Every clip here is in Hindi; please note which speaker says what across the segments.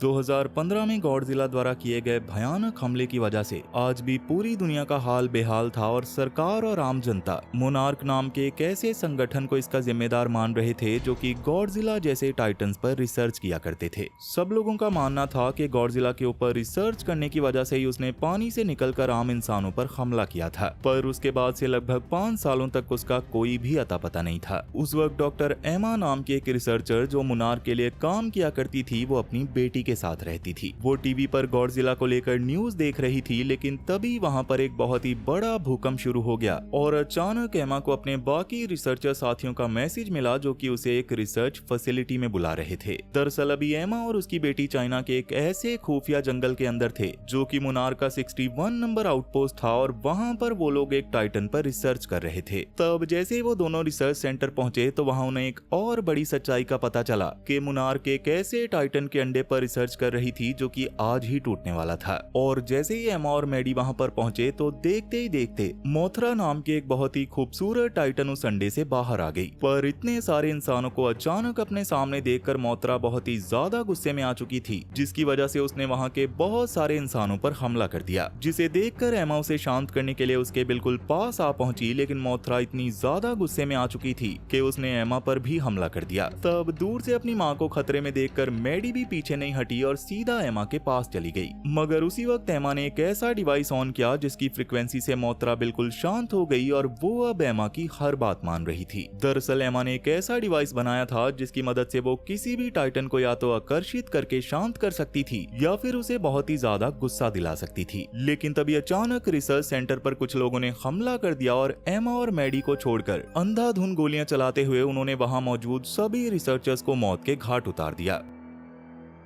Speaker 1: 2015 में गॉडजिला द्वारा किए गए भयानक हमले की वजह से आज भी पूरी दुनिया का हाल बेहाल था और सरकार और आम जनता मोनार्क नाम के एक ऐसे संगठन को इसका जिम्मेदार मान रहे थे जो कि गॉडजिला जैसे टाइटन्स पर रिसर्च किया करते थे। सब लोगों का मानना था कि गॉडजिला के ऊपर रिसर्च करने की वजह से ही उसने पानी से निकलकर आम इंसानों पर हमला किया था, पर उसके बाद से लगभग 5 सालों तक उसका कोई भी अता पता नहीं था। उस वक्त डॉक्टर एमा नाम की एक रिसर्चर जो मोनार्क के लिए काम किया करती थी, वो अपनी बेटी के साथ रहती थी। वो टीवी पर गॉडजिला को लेकर न्यूज देख रही थी, लेकिन तभी वहां पर एक बहुत ही बड़ा भूकंप शुरू हो गया और अचानक एमा को अपने बाकी रिसर्चर साथियों का मैसेज मिला जो कि उसे एक रिसर्च फैसिलिटी में बुला रहे थे। दरअसल अभी एमा और उसकी बेटी चाइना के एक ऐसे खुफिया जंगल के अंदर थे जो कि मोनार्क का 61 नंबर आउटपोस्ट था और वहां पर वो लोग एक टाइटन पर रिसर्च कर रहे थे। तब जैसे ही वो दोनों रिसर्च सेंटर पहुंचे तो वहां उन्हें एक और बड़ी सच्चाई का पता चला कि मोनार्क एक ऐसे टाइटन के अंडे पर रिसर्च कर रही थी जो कि आज ही टूटने वाला था। और जैसे ही एमा और मैडी वहां पर पहुंचे तो देखते ही देखते मोथरा नाम की एक बहुत ही खूबसूरत टाइटन उस अंडे से बाहर आ गई। पर इतने सारे इंसानों को अचानक अपने सामने देखकर मोथरा बहुत ही ज्यादा गुस्से में आ चुकी थी, जिसकी वजह से उसने वहां के बहुत सारे इंसानों पर हमला कर दिया, जिसे देखकर एमा उसे शांत करने के लिए उसके बिल्कुल पास आ पहुंची। लेकिन मोथरा इतनी ज्यादा गुस्से में आ चुकी थी कि उसने एमा पर भी हमला कर दिया। तब दूर से अपनी माँ को खतरे में देखकर मैडी भी पीछे नहीं हटी और सीधा एमा के पास चली गई। मगर उसी वक्त एमा ने एक ऐसा डिवाइस ऑन किया जिसकी फ्रीक्वेंसी से मोथरा बिल्कुल शांत हो गई और वो अब एमा की हर बात मान रही थी। दरअसल एमा ने एक ऐसा डिवाइस बनाया था जिसकी मदद से वो किसी भी टाइटन को या तो आकर्षित करके शांत कर सकती थी या फिर उसे बहुत ही ज्यादा गुस्सा दिला सकती थी। लेकिन तभी अचानक रिसर्च सेंटर पर कुछ लोगों ने हमला कर दिया और एमा और मैडी को छोड़कर अंधाधुंध गोलियां चलाते हुए उन्होंने वहां मौजूद सभी रिसर्चर्स को मौत के घाट उतार दिया।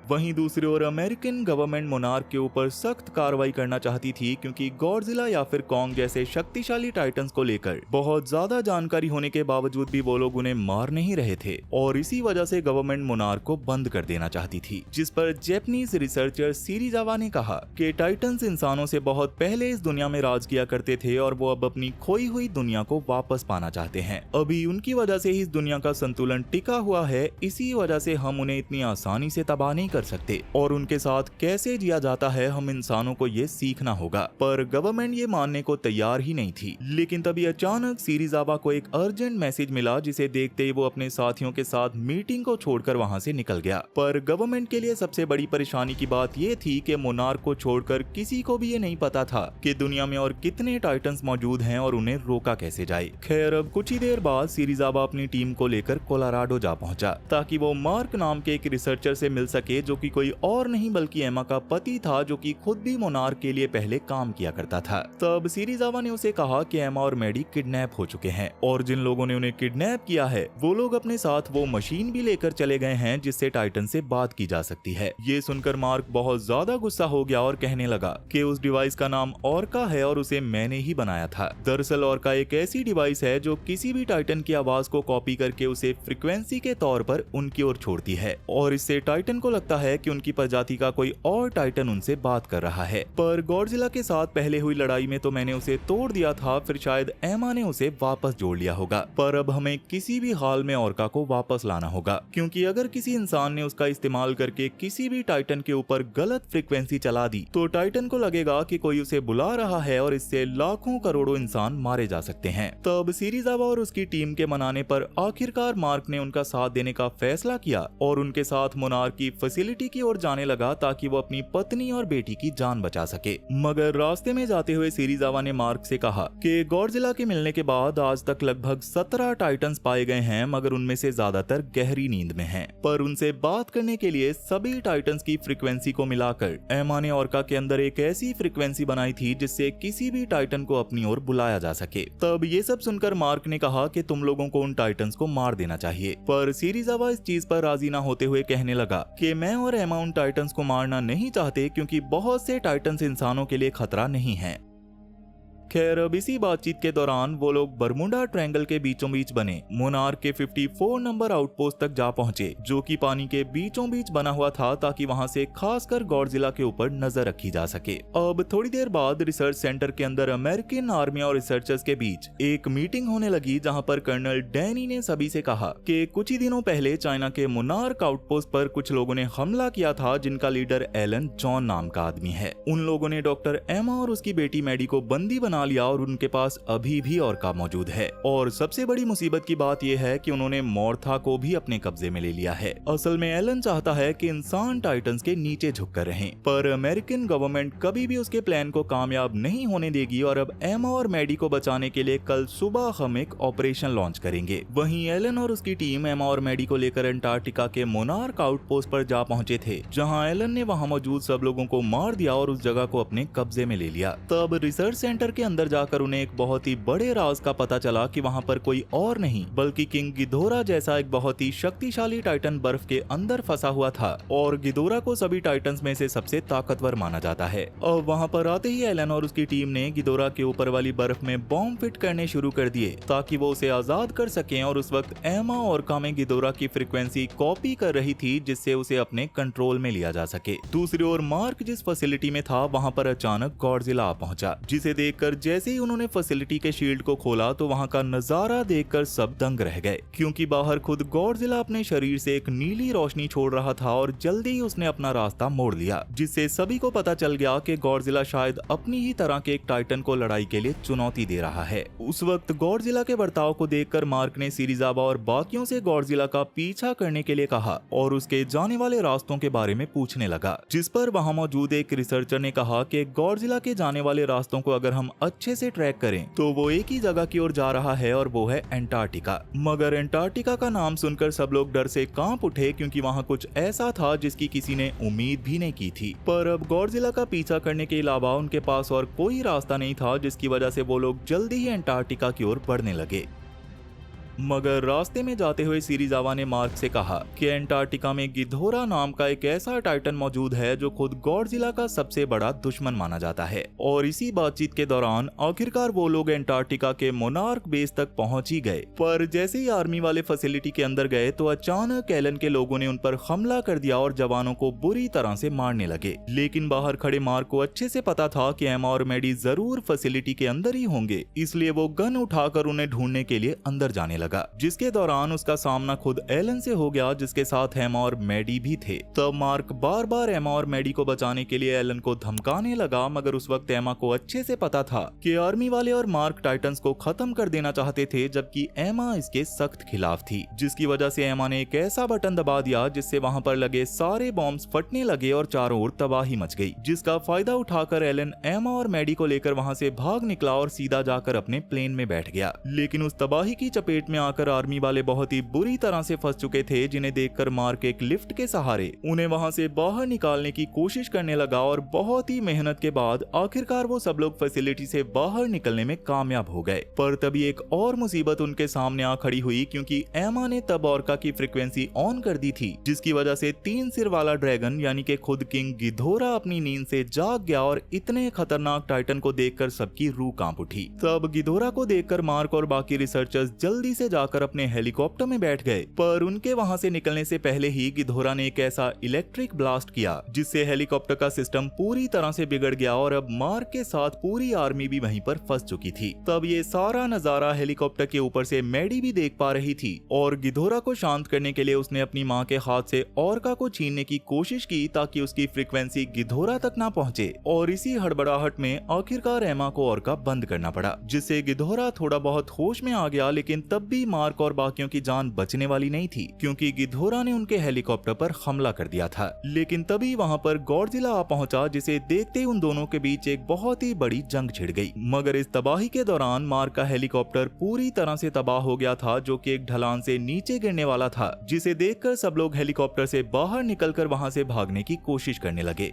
Speaker 1: वहीं दूसरी ओर अमेरिकन गवर्नमेंट मोनार्क के ऊपर सख्त कार्रवाई करना चाहती थी, क्योंकि गॉडजिला या फिर कॉन्ग जैसे शक्तिशाली टाइटन्स को लेकर बहुत ज्यादा जानकारी होने के बावजूद भी वो लोग उन्हें मार नहीं रहे थे और इसी वजह से गवर्नमेंट मोनार्क को बंद कर देना चाहती थी। जिस पर जापानीज रिसर्चर सीरीजावा ने कहा कि टाइटन्स इंसानों से बहुत पहले इस दुनिया में राज किया करते थे और वो अब अपनी खोई हुई दुनिया को वापस पाना चाहते हैं। अभी उनकी वजह से ही इस दुनिया का संतुलन टिका हुआ है, इसी वजह से हम उन्हें इतनी आसानी से तबाह नहीं कर सकते और उनके साथ कैसे जिया जाता है हम इंसानों को ये सीखना होगा। पर गवर्नमेंट ये मानने को तैयार ही नहीं थी। लेकिन तभी अचानक सीरीजावा को एक अर्जेंट मैसेज मिला, जिसे देखते ही वो अपने साथियों के साथ मीटिंग को छोड़कर वहां से निकल गया। पर गवर्नमेंट के लिए सबसे बड़ी परेशानी की बात ये थी कि मोनार्क को छोड़कर किसी को भी ये नहीं पता था कि दुनिया में और कितने टाइटन्स मौजूद हैं और उन्हें रोका कैसे जाए। खैर अब कुछ ही देर बाद सीरीजावा अपनी टीम को लेकर कोलोराडो जा पहुंचा ताकि वो मार्क नाम के एक रिसर्चर से मिल सके जो कि कोई और नहीं बल्कि एमा का पति था, जो कि खुद भी मोनार्क के लिए पहले काम किया करता था। तब सीरीजावा ने उसे कहा कि एमा और मैडी किडनैप हो चुके हैं और जिन लोगों ने उन्हें किडनैप किया है वो लोग अपने साथ वो मशीन भी लेकर चले गए हैं जिससे टाइटन से बात की जा सकती है। ये सुनकर मार्क बहुत ज्यादा गुस्सा हो गया और कहने लगा कि उस डिवाइस का नाम ऑर्का है और उसे मैंने ही बनाया था। दरअसल ऑर्का एक ऐसी डिवाइस है जो किसी भी टाइटन की आवाज को कॉपी करके उसे फ्रीक्वेंसी के तौर पर उनकी ओर छोड़ती है और इससे टाइटन को लगता है कि उनकी प्रजाति का कोई और टाइटन उनसे बात कर रहा है। पर गॉडजिला के साथ पहले हुई लड़ाई में तो मैंने उसे तोड़ दिया था, फिर शायद एमा ने उसे वापस जोड़ लिया होगा। पर अब हमें किसी भी हाल में ऑर्का को वापस लाना होगा, क्योंकि अगर किसी इंसान ने उसका इस्तेमाल करके किसी भी टाइटन के ऊपर गलत फ्रीक्वेंसी चला दी तो टाइटन को लगेगा कि कोई उसे बुला रहा है और इससे लाखों करोड़ों इंसान मारे जा सकते हैं। तब सीरीजावा और उसकी टीम के मनाने पर आखिरकार मार्क ने उनका साथ देने का फैसला किया और उनके साथ मोनार्क की फैसिलिटी की ओर जाने लगा ताकि वो अपनी पत्नी और बेटी की जान बचा सके। मगर रास्ते में जाते हुए सीरीजावा ने मार्क से कहा कि गॉडजिला के मिलने के बाद आज तक लगभग 17 टाइटन्स पाए गए हैं, मगर उनमें से ज्यादातर गहरी नींद में हैं। पर उनसे बात करने के लिए सभी टाइटन्स की फ्रीक्वेंसी को मिलाकर एमा ने ऑर्का के अंदर एक ऐसी फ्रीक्वेंसी बनाई थी जिससे किसी भी टाइटन को अपनी ओर बुलाया जा सके। तब ये सब सुनकर मार्क ने कहा कि तुम लोगों को उन टाइटन्स को मार देना चाहिए। पर सीरीजावा इस चीज पर राजी ना होते हुए कहने लगा कि मैं और एमा उन टाइटन्स को मारना नहीं चाहते, क्योंकि बहुत से टाइटन्स इंसानों के लिए खतरा नहीं है। खैर अब इसी बातचीत के दौरान वो लोग बरमुडा ट्रायंगल के बीचों बीच बने मोनार्क के 54 नंबर आउटपोस्ट तक जा पहुंचे, जो कि पानी के बीचों बीच बना हुआ था ताकि वहां से खासकर गॉडजिला के ऊपर नजर रखी जा सके। अब थोड़ी देर बाद रिसर्च सेंटर के अंदर अमेरिकन आर्मी और रिसर्चर्स के बीच एक मीटिंग होने लगी, जहां पर कर्नल डैनी ने सभी से कहा कि कुछ ही दिनों पहले चाइना के मोनार्क आउटपोस्ट पर कुछ लोगों ने हमला किया था, जिनका लीडर एलन जॉन नाम का आदमी है। उन लोगों ने डॉक्टर एमा और उसकी बेटी मैडी को बंदी बना लिया और उनके पास अभी भी ऑर्का मौजूद है। और सबसे बड़ी मुसीबत की बात यह है कि उन्होंने मोर्था को भी अपने कब्जे में ले लिया है। असल में एलन चाहता है कि इंसान टाइटन्स के नीचे झुककर रहें, पर अमेरिकन गवर्नमेंट कभी भी उसके प्लान को कामयाब नहीं होने देगी और अब एमा और मैडी को बचाने के लिए कल सुबह हम एक ऑपरेशन लॉन्च करेंगे। वहीं एलन और उसकी टीम एमा और मैडी को लेकर अंटार्कटिका के मोनार्क आउटपोस्ट पर जा पहुंचे थे, जहां एलन ने वहां मौजूद सब लोगों को मार दिया और उस जगह को अपने कब्जे में ले लिया। तब रिसर्च सेंटर के अंदर जाकर उन्हें एक बहुत ही बड़े राज का पता चला कि वहां पर कोई और नहीं बल्कि किंग गिदोरा जैसा एक बहुत ही शक्तिशाली टाइटन बर्फ के अंदर फंसा हुआ था, और गिदोरा को सभी टाइटन्स में से सबसे ताकतवर माना जाता है। और वहां पर आते ही एलन और उसकी टीम ने गिदोरा के ऊपर वाली बर्फ में बॉम्ब फिट करने शुरू कर दिए ताकि वो उसे आजाद कर सकें। और उस वक्त एमा ऑर्का में गिदोरा की फ्रीक्वेंसी कॉपी कर रही थी, जिससे उसे अपने कंट्रोल में लिया जा सके। दूसरी ओर मार्क जिस फैसिलिटी में था वहां पर अचानक गॉडजिला आ पहुंचा, जिसे देखकर जैसे ही उन्होंने फैसिलिटी के शील्ड को खोला तो वहां का नजारा देखकर सब दंग रह गए, क्योंकि बाहर खुद गॉडजिला अपने शरीर से एक नीली रोशनी छोड़ रहा था और जल्दी ही उसने अपना रास्ता मोड़ लिया, जिससे सभी को पता चल गया कि गॉडजिला शायद अपनी ही तरह के एक टाइटन को लड़ाई के लिए चुनौती दे रहा है। उस वक्त गॉडजिला के बर्ताव को देखकर मार्क ने सिरिजावा और बाकियों से गॉडजिला का पीछा करने के लिए कहा और उसके जाने वाले रास्तों के बारे में पूछने लगा, जिस पर वहां मौजूद एक रिसर्चर ने कहा कि गॉडजिला के जाने वाले रास्तों को अगर हम अच्छे से ट्रैक करें तो वो एक ही जगह की ओर जा रहा है और वो है अंटार्कटिका। मगर अंटार्कटिका का नाम सुनकर सब लोग डर से कांप उठे, क्योंकि वहां कुछ ऐसा था जिसकी किसी ने उम्मीद भी नहीं की थी। पर अब गॉडजिला का पीछा करने के अलावा उनके पास और कोई रास्ता नहीं था, जिसकी वजह से वो लोग जल्दी ही अंटार्कटिका की ओर बढ़ने लगे। मगर रास्ते में जाते हुए सिरिजावा ने मार्क से कहा कि अंटार्कटिका में गिधोरा नाम का एक ऐसा टाइटन मौजूद है जो खुद गॉडजिला का सबसे बड़ा दुश्मन माना जाता है। और इसी बातचीत के दौरान आखिरकार वो लोग अंटार्कटिका के मोनार्क बेस तक पहुंच ही गए। पर जैसे ही आर्मी वाले फैसिलिटी के अंदर गए तो अचानक एलन के लोगों ने उन पर हमला कर दिया और जवानों को बुरी तरह से मारने लगे। लेकिन बाहर खड़े मार्क को अच्छे से पता था कि एमा और मैडी जरूर फैसिलिटी के अंदर ही होंगे, इसलिए वो गन उठाकर उन्हें ढूंढने के लिए अंदर जाने लगा, जिसके दौरान उसका सामना खुद एलन से हो गया, जिसके साथ एमा और मैडी भी थे। तब मार्क बार बार एमा और मैडी को बचाने के लिए एलन को धमकाने लगा, मगर उस वक्त एमा को अच्छे से पता था कि आर्मी वाले और मार्क टाइटन्स को खत्म कर देना चाहते थे, जबकि एमा इसके सख्त खिलाफ थी, जिसकी वजह से एमा ने एक ऐसा बटन दबा दिया जिससे वहां पर लगे सारे बॉम्ब्स फटने लगे और चारों ओर तबाही मच गई, जिसका फायदा उठाकर एलन एमा और मैडी को लेकर वहां से भाग निकला और सीधा जाकर अपने प्लेन में बैठ गया। लेकिन उस तबाही की चपेट में आकर आर्मी वाले बहुत ही बुरी तरह से फंस चुके थे, जिन्हें देखकर मार्क एक लिफ्ट के सहारे उन्हें वहां से बाहर निकालने की कोशिश करने लगा। और बहुत ही मेहनत के बाद आखिरकार वो सब लोग फैसिलिटी से बाहर निकलने में कामयाब हो गए। पर तभी एक और मुसीबत उनके सामने आ खड़ी हुई, क्योंकि एमा ने तब ऑर्का की फ्रीक्वेंसी ऑन कर दी थी, जिसकी वजह से 3 सिर वाला ड्रैगन यानी कि खुद किंग गिधोरा अपनी नींद से जाग गया और इतने खतरनाक टाइटन को देखकर सबकी रूह कांप उठी। तब गिधोरा को देखकर मार्क और बाकी रिसर्चर्स जल्दी से जाकर अपने हेलीकॉप्टर में बैठ गए, पर उनके वहां से निकलने से पहले ही गिधोरा ने एक ऐसा इलेक्ट्रिक ब्लास्ट किया जिससे हेलीकॉप्टर का सिस्टम पूरी तरह से बिगड़ गया और अब मार्क के साथ पूरी आर्मी भी वहीं पर फंस चुकी थी। तब ये सारा नजारा हेलीकॉप्टर के ऊपर से मैडी भी देख पा रही थी और गिधोरा को शांत करने के लिए उसने अपनी मां के हाथ से ऑर्का को छीनने की कोशिश की ताकि उसकी फ्रीक्वेंसी गिधोरा तक ना पहुंचे। और इसी हड़बड़ाहट में आखिरकार एमा को ऑर्का बंद करना पड़ा, जिससे गिधोरा थोड़ा बहुत होश में आ गया। लेकिन तब भी मार्क और बाकियों की जान बचने वाली नहीं थी, क्योंकि गिधोरा ने उनके हेलीकॉप्टर पर हमला कर दिया था। लेकिन तभी वहां पर गॉडजिला आ पहुंचा, जिसे देखते ही उन दोनों के बीच एक बहुत ही बड़ी जंग छिड़ गई। मगर इस तबाही के दौरान मार्क का हेलीकॉप्टर पूरी तरह से तबाह हो गया था, जो कि एक ढलान से नीचे गिरने वाला था, जिसे देखकर सब लोग हेलीकॉप्टर से बाहर निकलकर वहां से भागने की कोशिश करने लगे।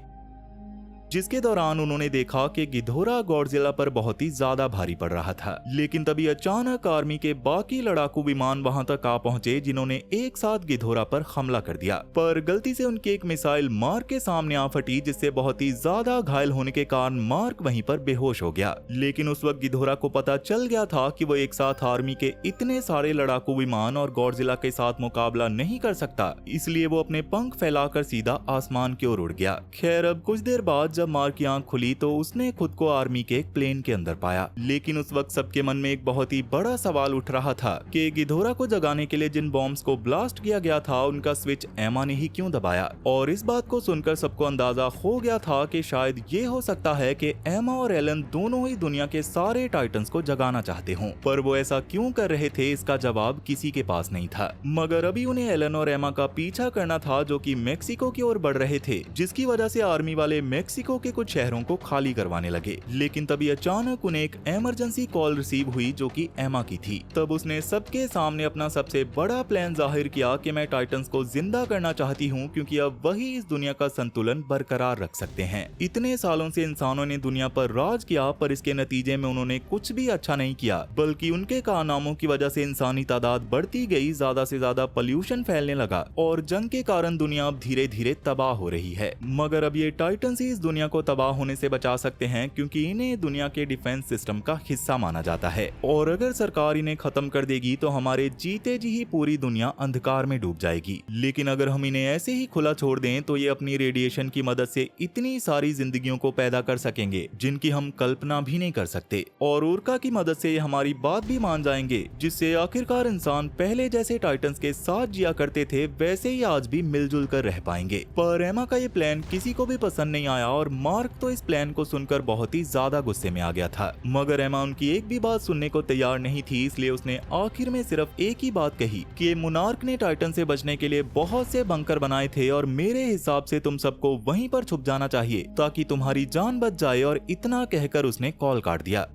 Speaker 1: जिसके दौरान उन्होंने देखा कि गिधोरा गॉडजिला पर बहुत ही ज्यादा भारी पड़ रहा था। लेकिन तभी अचानक आर्मी के बाकी लड़ाकू विमान वहां तक आ पहुंचे, जिन्होंने एक साथ गिधोरा पर हमला कर दिया। पर गलती से उनकी एक मिसाइल मार्क के सामने आ फटी, जिससे बहुत ही ज्यादा घायल होने के कारण मार्क वहीं पर बेहोश हो गया। लेकिन उस वक्त गिधोरा को पता चल गया था कि वो एक साथ आर्मी के इतने सारे लड़ाकू विमान और गॉडजिला के साथ मुकाबला नहीं कर सकता, इसलिए वो अपने पंख फैलाकर सीधा आसमान की ओर उड़ गया। खैर, अब कुछ देर बाद जब मार्क की आंख खुली तो उसने खुद को आर्मी के एक प्लेन के अंदर पाया। लेकिन उस वक्त सबके मन में एक बहुत ही बड़ा सवाल उठ रहा था कि गिधोरा को जगाने के लिए जिन बॉम्ब्स को ब्लास्ट किया गया था, उनका स्विच एमा ने ही क्यों दबाया। और इस बात को सुनकर सबको अंदाजा हो गया था कि शायद ये हो सकता है कि एमा और एलन दोनों ही दुनिया के सारे टाइटन्स को जगाना चाहते हों, पर वो ऐसा क्यों कर रहे थे, इसका जवाब किसी के पास नहीं था। मगर अभी उन्हें एलन और एमा का पीछा करना था, जो कि मेक्सिको की ओर बढ़ रहे थे, जिसकी वजह से आर्मी वाले मेक्सिको के कुछ शहरों को खाली करवाने लगे। लेकिन तभी अचानक उन्हें एक इमरजेंसी कॉल रिसीव हुई, जो कि एमा की थी। तब उसने सबके सामने अपना सबसे बड़ा प्लान जाहिर किया कि मैं टाइटन्स को जिंदा करना चाहती हूँ, क्योंकि अब वही इस दुनिया का संतुलन बरकरार रख सकते हैं। इतने सालों से इंसानों ने दुनिया पर राज किया, पर इसके नतीजे में उन्होंने कुछ भी अच्छा नहीं किया, बल्कि उनके कारनामों की वजह से इंसानी तादाद बढ़ती गई, ज्यादा से ज्यादा पोल्यूशन फैलने लगा और जंग के कारण दुनिया अब धीरे धीरे तबाह हो रही है। मगर अब ये टाइटन्स ही इस दुनिया को तबाह होने से बचा सकते हैं, क्योंकि इन्हें दुनिया के डिफेंस सिस्टम का हिस्सा माना जाता है। और अगर सरकार इन्हें खत्म कर देगी तो हमारे जीते जी ही पूरी दुनिया अंधकार में डूब जाएगी। लेकिन अगर हम इन्हें ऐसे ही खुला छोड़ दें तो ये अपनी रेडिएशन की मदद से इतनी सारी जिंदगियों को पैदा कर सकेंगे, जिनकी हम कल्पना भी नहीं कर सकते। और उर्का की मदद से ये हमारी बात भी मान जाएंगे, जिससे आखिरकार इंसान पहले जैसे टाइटन्स के साथ जिया करते थे, वैसे ही आज भी मिलजुल कर रह पाएंगे। पर एमा का ये प्लान किसी को भी पसंद नहीं आया और मार्क तो इस प्लान को सुनकर बहुत ही ज्यादा गुस्से में आ गया था। मगर एमा उनकी एक भी बात सुनने को तैयार नहीं थी, इसलिए उसने आखिर में सिर्फ एक ही बात कही कि मुनार्क ने टाइटन से बचने के लिए बहुत से बंकर बनाए थे और मेरे हिसाब से तुम सबको वहीं पर छुप जाना चाहिए ताकि तुम्हारी जान बच जाए। और इतना कहकर उसने कॉल काट दिया।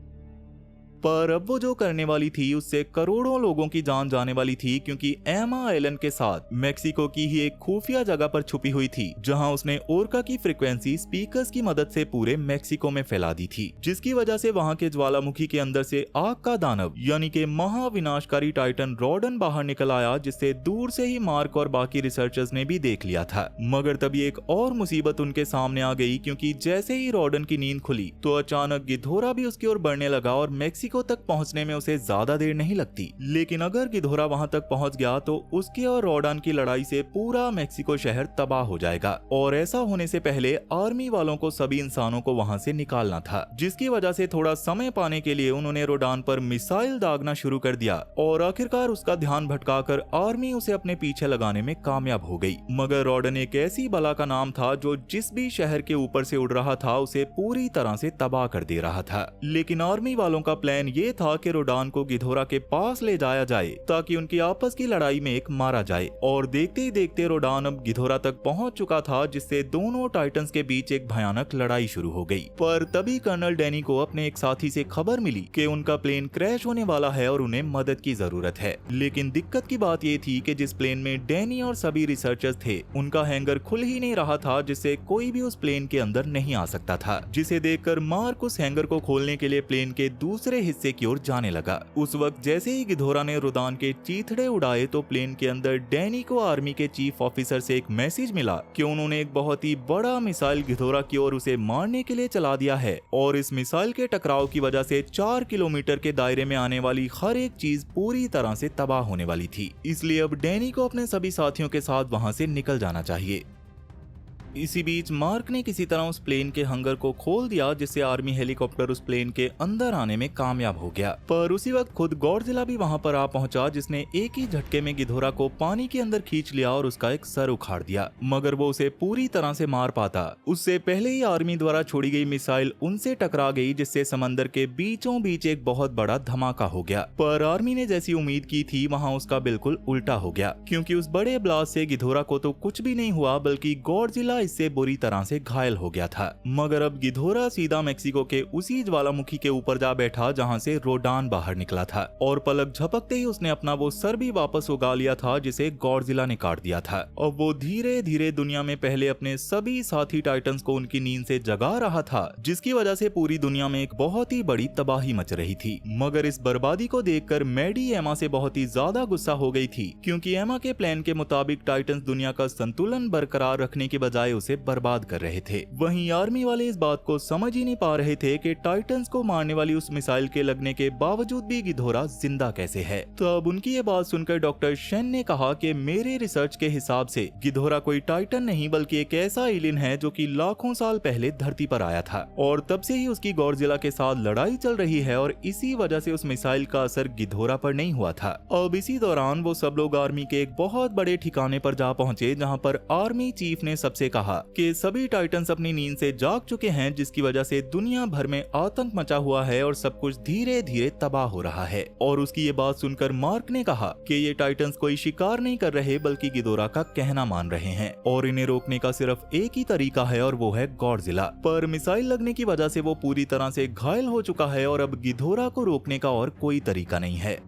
Speaker 1: पर अब वो जो करने वाली थी उससे करोड़ों लोगों की जान जाने वाली थी, क्योंकि एमा एलन के साथ मेक्सिको की ही एक खुफिया जगह पर छुपी हुई थी, जहां उसने ओरका की फ्रीक्वेंसी स्पीकर्स की मदद से पूरे मेक्सिको में फैला दी थी, जिसकी वजह से वहां के ज्वालामुखी के अंदर से आग का दानव यानी कि महाविनाशकारी टाइटन रॉडन बाहर निकल आया, जिससे दूर से ही मार्क और बाकी रिसर्चर्स ने भी देख लिया था। मगर तभी एक और मुसीबत उनके सामने आ गई, क्योंकि जैसे ही रॉडन की नींद खुली तो अचानक गिधोरा भी उसकी ओर बढ़ने लगा और मेक्सिको तक पहुंचने में उसे ज्यादा देर नहीं लगती। लेकिन अगर गिधोरा वहां तक पहुंच गया तो उसके और रॉडन की लड़ाई से पूरा मेक्सिको शहर तबाह हो जाएगा। और ऐसा होने से पहले आर्मी वालों को सभी इंसानों को वहां से निकालना था, जिसकी वजह से थोड़ा समय पाने के लिए उन्होंने रोडान पर मिसाइल दागना शुरू कर दिया और आखिरकार उसका ध्यान भटकाकर आर्मी उसे अपने पीछे लगाने में कामयाब हो गई। मगर रॉडन एक ऐसी बला का नाम था जो जिस भी शहर के ऊपर से उड़ रहा था उसे पूरी तरह से तबाह कर दे रहा था। लेकिन आर्मी वालों का प्लान ये था कि रोडान को गिधोरा के पास ले जाया जाए ताकि उनकी आपस की लड़ाई में एक मारा जाए। और देखते ही देखते रोडान अब गिधोरा तक पहुंच चुका था, जिससे दोनों टाइटन्स के बीच एक भयानक लड़ाई शुरू हो गई। पर तभी कर्नल डैनी को अपने एक साथी से खबर मिली कि उनका प्लेन क्रैश होने वाला है और उन्हें मदद की जरूरत है। लेकिन दिक्कत की बात ये थी कि जिस प्लेन में डैनी और सभी रिसर्चर्स थे उनका हैंगर खुल ही नहीं रहा था, जिससे कोई भी उस प्लेन के अंदर नहीं आ सकता था। जिसे देखकर मार्क उस हैंगर को खोलने के लिए प्लेन के दूसरे हिस्से की ओर जाने लगा। उस वक्त जैसे ही गिधोरा ने रोदान के चीथड़े उड़ाए तो प्लेन के अंदर डैनी को आर्मी के चीफ ऑफिसर से एक मैसेज मिला कि उन्होंने एक बहुत ही बड़ा मिसाइल गिधोरा की ओर उसे मारने के लिए चला दिया है और इस मिसाइल के टकराव की वजह से 4 किलोमीटर के दायरे में आने वाली हर एक चीज पूरी तरह से तबाह होने वाली थी। इसलिए अब डैनी को अपने सभी साथियों के साथ वहां से निकल जाना चाहिए। इसी बीच मार्क ने किसी तरह उस प्लेन के हंगर को खोल दिया, जिससे आर्मी हेलीकॉप्टर उस प्लेन के अंदर आने में कामयाब हो गया। पर उसी वक्त खुद गॉडजिला भी वहां पर आ पहुंचा, जिसने एक ही झटके में गिधोरा को पानी के अंदर खींच लिया और उसका एक सर उखाड़ दिया। मगर वो उसे पूरी तरह से मार पाता उससे पहले ही आर्मी द्वारा छोड़ी गई मिसाइल उनसे टकरा गई, जिससे समंदर के बीचों बीच एक बहुत बड़ा धमाका हो गया। पर आर्मी ने जैसी उम्मीद की थी वहाँ उसका बिल्कुल उल्टा हो गया, क्योंकि उस बड़े ब्लास्ट से गिधोरा को तो कुछ भी नहीं हुआ, बल्कि गॉडजिला इससे बुरी तरह से घायल हो गया था। मगर अब गिधोरा सीधा मेक्सिको के उसी ज्वालामुखी के ऊपर जा बैठा जहाँ से रोडान बाहर निकला था, और पलक झपकते ही उसने अपना वो सर भी वापस उगा लिया था जिसे गॉडजिला ने काट दिया था। और वो धीरे धीरे दुनिया में पहले अपने सभी साथी टाइटन्स को उनकी नींद से जगा रहा था, जिसकी वजह से पूरी दुनिया में एक बहुत ही बड़ी तबाही मच रही थी। मगर इस बर्बादी को देखकर मैडी एमा से बहुत ही ज्यादा गुस्सा हो गई थी, क्योंकि एमा के प्लान के मुताबिक टाइटन्स दुनिया का संतुलन बरकरार रखने के बजाय उसे बर्बाद कर रहे थे। वहीं आर्मी वाले इस बात को समझ ही नहीं पा रहे थे कि टाइटन्स को मारने वाली उस मिसाइल के लगने के बावजूद भी गिधोरा जिंदा कैसे है। तो अब उनकी ये बात सुनकर डॉक्टर शेन ने कहा कि मेरे रिसर्च के हिसाब से गिधोरा कोई टाइटन नहीं बल्कि एक ऐसा एलियन है जो कि लाखों साल पहले धरती पर आया था, और तब से ही उसकी गॉडजिला के साथ लड़ाई चल रही है, और इसी वजह से उस मिसाइल का असर गिधोरा पर नहीं हुआ था। अब इसी दौरान वो सब लोग आर्मी के एक बहुत बड़े ठिकाने पर जा पहुंचे, जहां पर आर्मी चीफ ने सबसे कहा कि सभी टाइटन्स अपनी नींद से जाग चुके हैं, जिसकी वजह से दुनिया भर में आतंक मचा हुआ है और सब कुछ धीरे धीरे तबाह हो रहा है। और उसकी ये बात सुनकर मार्क ने कहा कि ये टाइटन्स कोई शिकार नहीं कर रहे बल्कि गिधोरा का कहना मान रहे हैं, और इन्हें रोकने का सिर्फ एक ही तरीका है और वो है गॉडजिला। पर मिसाइल लगने की वजह से वो पूरी तरह से घायल हो चुका है और अब गिधोरा को रोकने का और कोई तरीका नहीं है।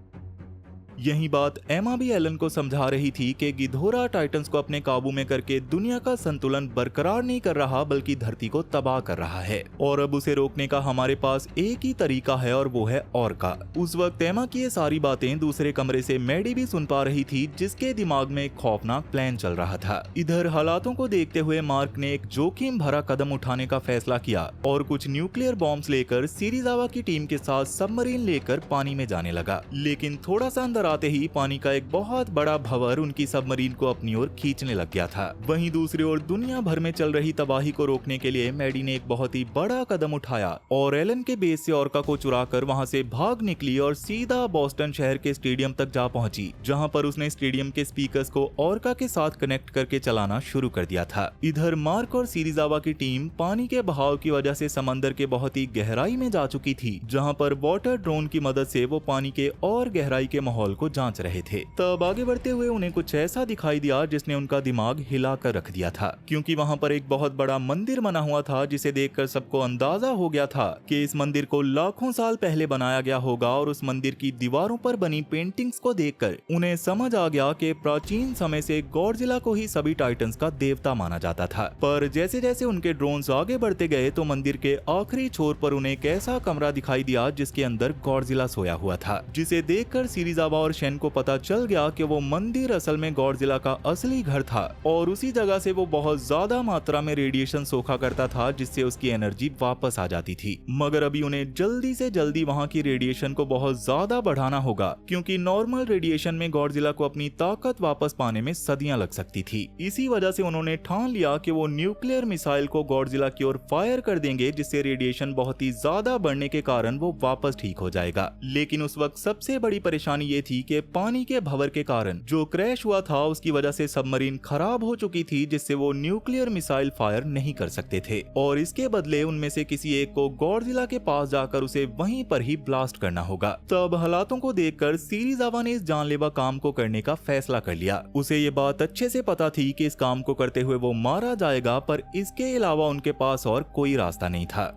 Speaker 1: यही बात एमा भी एलन को समझा रही थी कि गिधोरा टाइटन्स को अपने काबू में करके दुनिया का संतुलन बरकरार नहीं कर रहा बल्कि धरती को तबाह कर रहा है, और अब उसे रोकने का हमारे पास एक ही तरीका है और वो है ऑर्का। उस वक्त एमा की ये सारी बातें दूसरे कमरे से मैडी भी सुन पा रही थी, जिसके दिमाग में एक खौफनाक प्लान चल रहा था। इधर हालातों को देखते हुए मार्क ने एक जोखिम भरा कदम उठाने का फैसला किया और कुछ न्यूक्लियर बॉम्ब्स लेकर सिरिजावा की टीम के साथ सबमरीन लेकर पानी में जाने लगा। लेकिन थोड़ा सा अंदर आते ही पानी का एक बहुत बड़ा भंवर उनकी सबमरीन को अपनी ओर खींचने लग गया था। वहीं दूसरी ओर दुनिया भर में चल रही तबाही को रोकने के लिए मैडी ने एक बहुत ही बड़ा कदम उठाया और एलन के बेस से ऑर्का को चुराकर वहां से भाग निकली और सीधा बोस्टन शहर के स्टेडियम तक जा पहुंची, जहां पर उसने स्टेडियम के स्पीकर्स को ऑर्का के साथ कनेक्ट करके चलाना शुरू कर दिया था। इधर मार्क और सिरिजावा की टीम पानी के बहाव की वजह से समंदर के बहुत ही गहराई में जा चुकी थी, जहां पर वाटर ड्रोन की मदद से वो पानी के और गहराई के माहौल को जांच रहे थे। तब आगे बढ़ते हुए उन्हें कुछ ऐसा दिखाई दिया जिसने उनका दिमाग हिला कर रख दिया था, क्योंकि वहां पर एक बहुत बड़ा मंदिर बना हुआ था, जिसे देखकर सबको अंदाजा हो गया था कि इस मंदिर को लाखों साल पहले बनाया गया होगा। और उस मंदिर की दीवारों पर बनी पेंटिंग्स को देखकर उन्हें समझ आ गया कि प्राचीन समय से गॉडजिला को ही सभी टाइटन्स का देवता माना जाता था। पर जैसे जैसे उनके ड्रोन्स आगे बढ़ते गए तो मंदिर के आखिरी छोर पर उन्हें एक ऐसा कमरा दिखाई दिया जिसके अंदर गॉडजिला सोया हुआ था, जिसे देखकर सिरिजावा और शेन को पता चल गया कि वो मंदिर असल में गॉडजिला का असली घर था और उसी जगह से वो बहुत ज्यादा मात्रा में रेडिएशन सोखा करता था, जिससे उसकी एनर्जी वापस आ जाती थी। मगर अभी उन्हें जल्दी से जल्दी वहां की रेडिएशन को बहुत ज्यादा बढ़ाना होगा, क्योंकि नॉर्मल रेडिएशन में गॉडजिला को अपनी ताकत वापस पाने में सदियां लग सकती थी। इसी वजह से उन्होंने ठान लिया कि वो न्यूक्लियर मिसाइल को गॉडजिला की ओर फायर कर देंगे, जिससे रेडिएशन बहुत ही ज्यादा बढ़ने के कारण वो वापस ठीक हो जाएगा। लेकिन उस वक्त सबसे बड़ी परेशानी ये थी कि पानी के भंवर के कारण जो क्रैश हुआ था उसकी वजह से सबमरीन खराब हो चुकी थी, जिससे वो न्यूक्लियर मिसाइल फायर नहीं कर सकते थे और इसके बदले उनमें से किसी एक को गॉडजिला के पास जाकर उसे वहीं पर ही ब्लास्ट करना होगा। तब हालातों को देखकर सिरिजावा ने इस जानलेवा काम को करने का फैसला कर लिया। उसे ये बात अच्छे से पता थी कि इस काम को करते हुए वो मारा जाएगा, पर इसके अलावा उनके पास और कोई रास्ता नहीं था।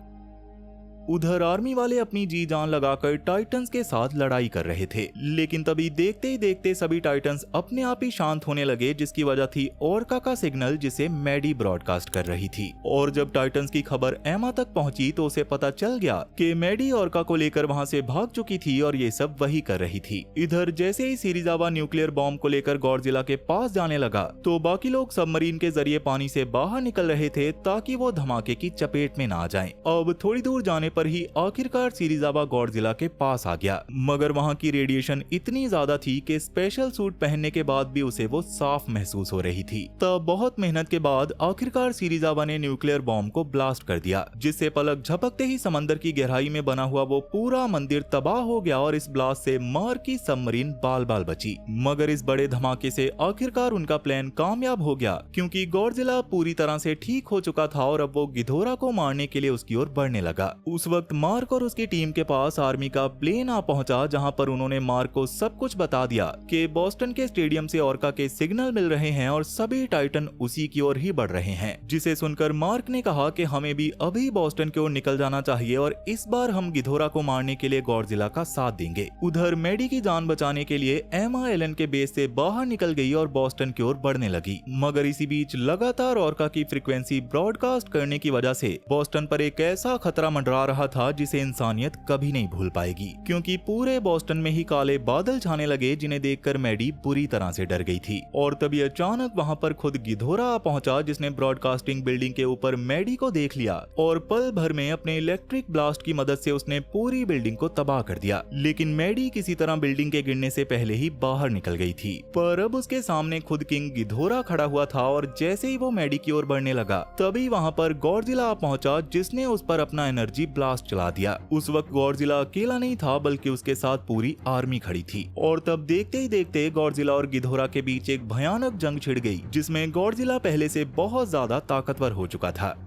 Speaker 1: उधर आर्मी वाले अपनी जी जान लगाकर टाइटन्स के साथ लड़ाई कर रहे थे, लेकिन तभी देखते ही देखते सभी टाइटन्स अपने आप ही शांत होने लगे, जिसकी वजह थी ऑर्का का सिग्नल जिसे मैडी ब्रॉडकास्ट कर रही थी। और जब टाइटन्स की खबर एमा तक पहुंची तो उसे पता चल गया कि मैडी ऑर्का को लेकर वहां से भाग चुकी थी और ये सब वही कर रही थी। इधर जैसे ही सिरिजावा न्यूक्लियर बॉम्ब को लेकर गॉडजिला के पास जाने लगा तो बाकी लोग सबमरीन के जरिए पानी से बाहर निकल रहे थे ताकि वो धमाके की चपेट में ना आ जाएं। अब थोड़ी दूर जाने पर ही आखिरकार सिरिजावा गॉडजिला के पास आ गया, मगर वहां की रेडिएशन इतनी ज्यादा थी कि स्पेशल सूट पहनने के बाद भी उसे वो साफ महसूस हो रही थी। तब बहुत मेहनत के बाद आखिरकार सिरिजावा ने न्यूक्लियर बॉम्ब को ब्लास्ट कर दिया, जिससे पलक झपकते ही समंदर की गहराई में बना हुआ वो पूरा मंदिर तबाह हो गया और इस ब्लास्ट से मार्क की सबमरीन बाल बाल बची। मगर इस बड़े धमाके से आखिरकार उनका प्लान कामयाब हो गया, क्योंकि गॉडजिला पूरी तरह से ठीक हो चुका था और अब वो गिधोरा को मारने के लिए उसकी ओर बढ़ने लगा। उस वक्त मार्क और उसकी टीम के पास आर्मी का प्लेन आ पहुंचा, जहां पर उन्होंने मार्क को सब कुछ बता दिया कि बोस्टन के स्टेडियम से ऑर्का के सिग्नल मिल रहे हैं और सभी टाइटन उसी की ओर ही बढ़ रहे हैं। जिसे सुनकर मार्क ने कहा कि हमें भी अभी बोस्टन की ओर निकल जाना चाहिए और इस बार हम गिधोरा को मारने के लिए गॉडजिला का साथ देंगे। उधर मैडी की जान बचाने के लिए एमा एलन के बेस से बाहर निकल गई और बोस्टन की ओर बढ़ने लगी, मगर इसी बीच लगातार ऑर्का की फ्रीक्वेंसी ब्रॉडकास्ट करने की वजह से बोस्टन पर एक ऐसा खतरा मंडरा रहा था जिसे इंसानियत कभी नहीं भूल पाएगी, क्योंकि पूरे बोस्टन में ही काले बादल छाने लगे, जिन्हें देखकर मैडी बुरी तरह से डर गई थी। और तभी अचानक वहां पर खुद गिधोरा आ पहुंचा, जिसने ब्रॉडकास्टिंग बिल्डिंग के ऊपर मैडी को देख लिया और पल भर में अपने इलेक्ट्रिक ब्लास्ट की मदद से उसने पूरी बिल्डिंग को तबाह कर दिया। लेकिन मैडी किसी तरह बिल्डिंग के गिरने से पहले ही बाहर निकल गई थी। पर अब उसके सामने खुद किंग गिधोरा खड़ा हुआ था और जैसे ही वो मैडी की ओर बढ़ने लगा, तभी वहां पर गॉडजिला आ पहुंचा, जिसने उस पर अपना एनर्जी ब्लास्ट चला दिया। उस वक्त गॉडजिला अकेला नहीं था, बल्कि उसके साथ पूरी आर्मी खड़ी थी। और तब देखते ही देखते गॉडजिला और गिधोरा के बीच एक भयानक जंग छिड़ गई, जिसमें गॉडजिला पहले से बहुत ज्यादा ताकतवर हो चुका था।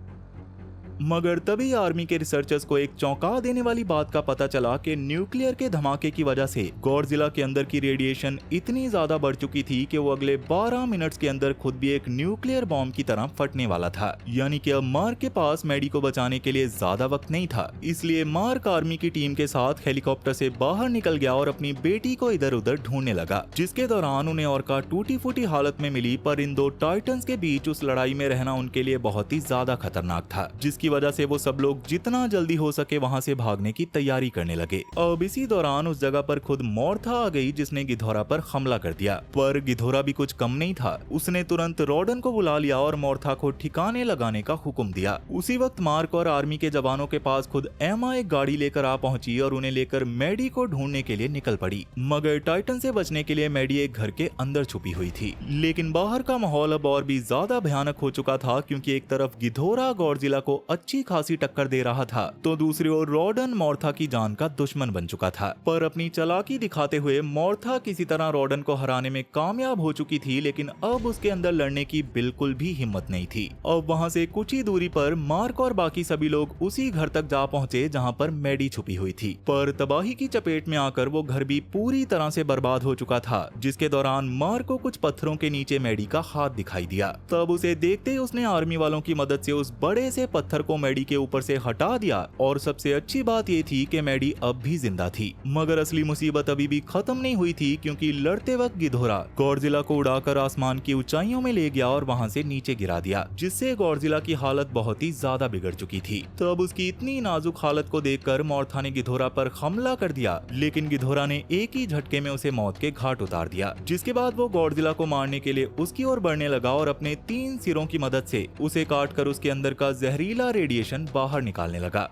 Speaker 1: मगर तभी आर्मी के रिसर्चर्स को एक चौंका देने वाली बात का पता चला कि न्यूक्लियर के धमाके की वजह से गॉडजिला के अंदर की रेडिएशन इतनी ज्यादा बढ़ चुकी थी कि वो अगले 12 मिनट्स के अंदर खुद भी एक न्यूक्लियर बॉम्ब की तरह फटने वाला था। यानी कि अब मार्क के पास मैडी को बचाने के लिए ज्यादा वक्त नहीं था। इसलिए मार्क आर्मी की टीम के साथ हेलीकॉप्टर से बाहर निकल गया और अपनी बेटी को इधर उधर ढूंढने लगा, जिसके दौरान उन्हें ऑर्का टूटी फूटी हालत में मिली। पर इन दो टाइटन्स के बीच उस लड़ाई में रहना उनके लिए बहुत ही ज्यादा खतरनाक था, जिसकी वजह से वो सब लोग जितना जल्दी हो सके वहां से भागने की तैयारी करने लगे। अब इसी दौरान उस जगह पर खुद मोर्था आ गई, जिसने गिधोरा पर हमला कर दिया। पर गिधोरा भी कुछ कम नहीं था, उसने तुरंत रॉडन को बुला लिया और मोर्था को ठिकाने लगाने का हुक्म दिया। उसी वक्त मार्क और आर्मी के जवानों के पास खुद एमा एक गाड़ी लेकर आ पहुंची और उन्हें लेकर मैडी को ढूंढने के लिए निकल पड़ी। मगर टाइटन से बचने के लिए मैडी एक घर के अंदर छुपी हुई थी। लेकिन बाहर का माहौल अब और भी ज्यादा भयानक हो चुका था, क्योंकि एक तरफ गिधोरा गॉडजिला को अच्छी खासी टक्कर दे रहा था, तो दूसरी ओर रॉडन मोर्था की जान का दुश्मन बन चुका था। पर अपनी चालाकी दिखाते हुए मोर्था किसी तरह रॉडन को हराने में कामयाब हो चुकी थी, लेकिन अब उसके अंदर लड़ने की बिल्कुल भी हिम्मत नहीं थी। अब वहां से कुछ ही दूरी पर मार्क और बाकी सभी लोग उसी घर तक जा पहुंचे जहां पर मैडी छुपी हुई थी। पर तबाही की चपेट में आकर वो घर भी पूरी तरह से बर्बाद हो चुका था, जिसके दौरान मार्क को कुछ पत्थरों के नीचे मैडी का हाथ दिखाई दिया। तब उसे देखते ही उसने आर्मी वालों की मदद से उस बड़े से पत्थर को मैडी के ऊपर से हटा दिया। और सबसे अच्छी बात ये थी कि मैडी अब भी जिंदा थी। मगर असली मुसीबत अभी भी खत्म नहीं हुई थी, क्योंकि लड़ते वक्त गिधोरा गॉडजिला को उड़ाकर आसमान की ऊंचाइयों में ले गया और वहां से नीचे गिरा दिया, जिससे गॉडजिला की हालत बहुत ही ज्यादा बिगड़ चुकी थी। तब उसकी इतनी नाजुक हालत को देखकर मोर्था ने गिधोरा पर हमला कर दिया, लेकिन गिधोरा ने एक ही झटके में उसे मौत के घाट उतार दिया। जिसके बाद वो गॉडजिला को मारने के लिए उसकी ओर बढ़ने लगा और अपने 3 सिरों की मदद से उसे काटकर उसके अंदर का जहरीला रेडिएशन बाहर निकालने लगा।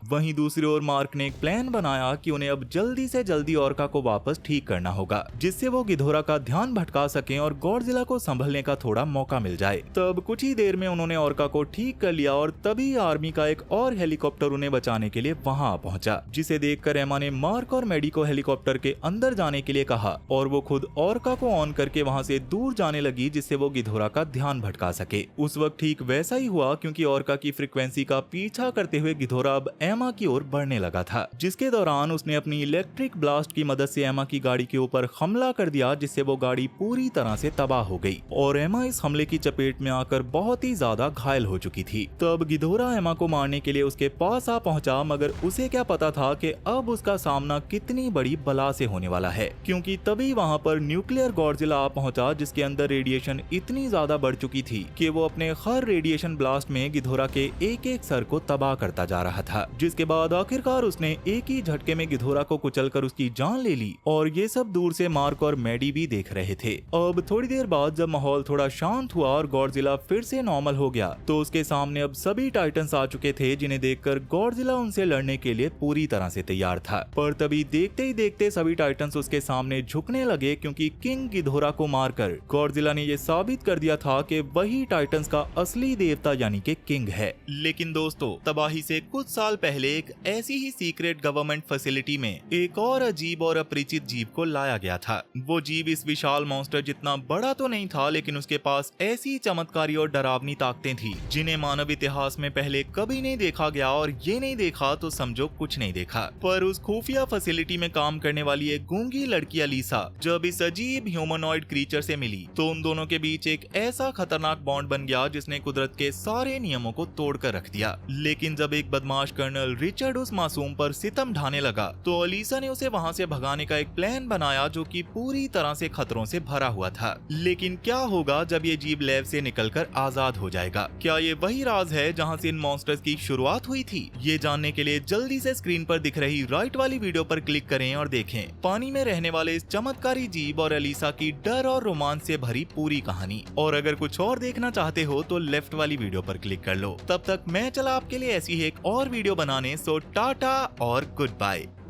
Speaker 1: वहीं दूसरी ओर मार्क ने एक प्लान बनाया कि उन्हें अब जल्दी से जल्दी ऑर्का को वापस ठीक करना होगा, जिससे वो गिधोरा का ध्यान भटका सकें और गॉडजिला को संभलने का थोड़ा मौका मिल जाए। तब कुछ ही देर में उन्होंने ऑर्का को ठीक कर लिया और तभी आर्मी का एक और हेलीकॉप्टर उन्हें बचाने के लिए वहां आ पहुंचा, जिसे देखकर एमा ने मार्क और मैडी को हेलीकॉप्टर के अंदर जाने के लिए कहा और वो खुद ऑर्का को ऑन करके वहां से दूर जाने लगी, जिससे वो गिधोरा का ध्यान भटका सके। उस वक्त ठीक वैसा ही हुआ, क्योंकि ऑर्का की फ्रीक्वेंसी का पीछा करते हुए गिधोरा अब एमा की ओर बढ़ने लगा था, जिसके दौरान उसने अपनी इलेक्ट्रिक ब्लास्ट की मदद से एमा की गाड़ी के ऊपर हमला कर दिया, जिससे वो गाड़ी पूरी तरह से तबाह हो गई और एमा इस हमले की चपेट में आकर बहुत ही ज्यादा घायल हो चुकी थी। तब गिधोरा एमा को मारने के लिए उसके पास आ पहुंचा, मगर उसे क्या पता था कि अब उसका सामना कितनी बड़ी बला से होने वाला है, क्योंकि तभी वहां पर न्यूक्लियर गॉडजिला आ पहुंचा, जिसके अंदर रेडिएशन इतनी ज्यादा बढ़ चुकी थी कि वो अपने हर रेडिएशन ब्लास्ट में गिधोरा के एक एक सर को तबाह करता जा रहा था। जिसके बाद आखिरकार उसने एक ही झटके में गिधोरा को कुचलकर उसकी जान ले ली और ये सब दूर से मार्क और मैडी भी देख रहे थे। अब थोड़ी देर बाद जब माहौल थोड़ा शांत हुआ और गॉडजिला फिर से नॉर्मल हो गया, तो उसके सामने अब सभी टाइटन्स आ चुके थे, जिन्हें देखकर गॉडजिला उनसे लड़ने के लिए पूरी तरह से तैयार था। पर तभी देखते ही देखते सभी टाइटन्स उसके सामने झुकने लगे, क्योंकि किंग गिधोरा को मारकर गॉडजिला ने ये साबित कर दिया था कि वही टाइटन्स का असली देवता यानी कि किंग है। लेकिन दोस्तों, तबाही से कुछ साल पहले पहले एक ऐसी ही सीक्रेट गवर्नमेंट फैसिलिटी में एक और अजीब और अपरिचित जीव को लाया गया था। वो जीव इस विशाल मॉन्स्टर जितना बड़ा तो नहीं था, लेकिन उसके पास ऐसी चमत्कारी और डरावनी ताकतें थी जिन्हें मानव इतिहास में पहले कभी नहीं देखा गया, और ये नहीं देखा तो समझो कुछ नहीं देखा। पर उस खुफिया फैसिलिटी में काम करने वाली एक गूंगी लड़की अलीसा जब इस अजीब ह्यूमनॉइड क्रीचर से मिली तो उन दोनों के बीच एक ऐसा खतरनाक बॉन्ड बन गया जिसने कुदरत के सारे नियमों को तोड़कर रख दिया। लेकिन जब एक बदमाश कर्नल रिचर्ड उस मासूम पर सितम ढाने लगा तो अलीसा ने उसे वहां से भगाने का एक प्लान बनाया जो कि पूरी तरह से खतरों से भरा हुआ था। लेकिन क्या होगा जब ये जीव लैब से निकलकर आजाद हो जाएगा? क्या ये वही राज है जहां से इन मॉन्स्टर्स की शुरुआत हुई थी? ये जानने के लिए जल्दी से स्क्रीन पर दिख रही राइट वाली वीडियो पर क्लिक करें और देखें पानी में रहने वाले इस चमत्कारी जीव और अलीसा की डर और रोमांच से भरी पूरी कहानी। और अगर कुछ और देखना चाहते हो तो लेफ्ट वाली वीडियो पर क्लिक कर लो। तब तक मैं चला आपके लिए ऐसी ही एक और वीडियो बनाने। सो टाटा और गुड बाय।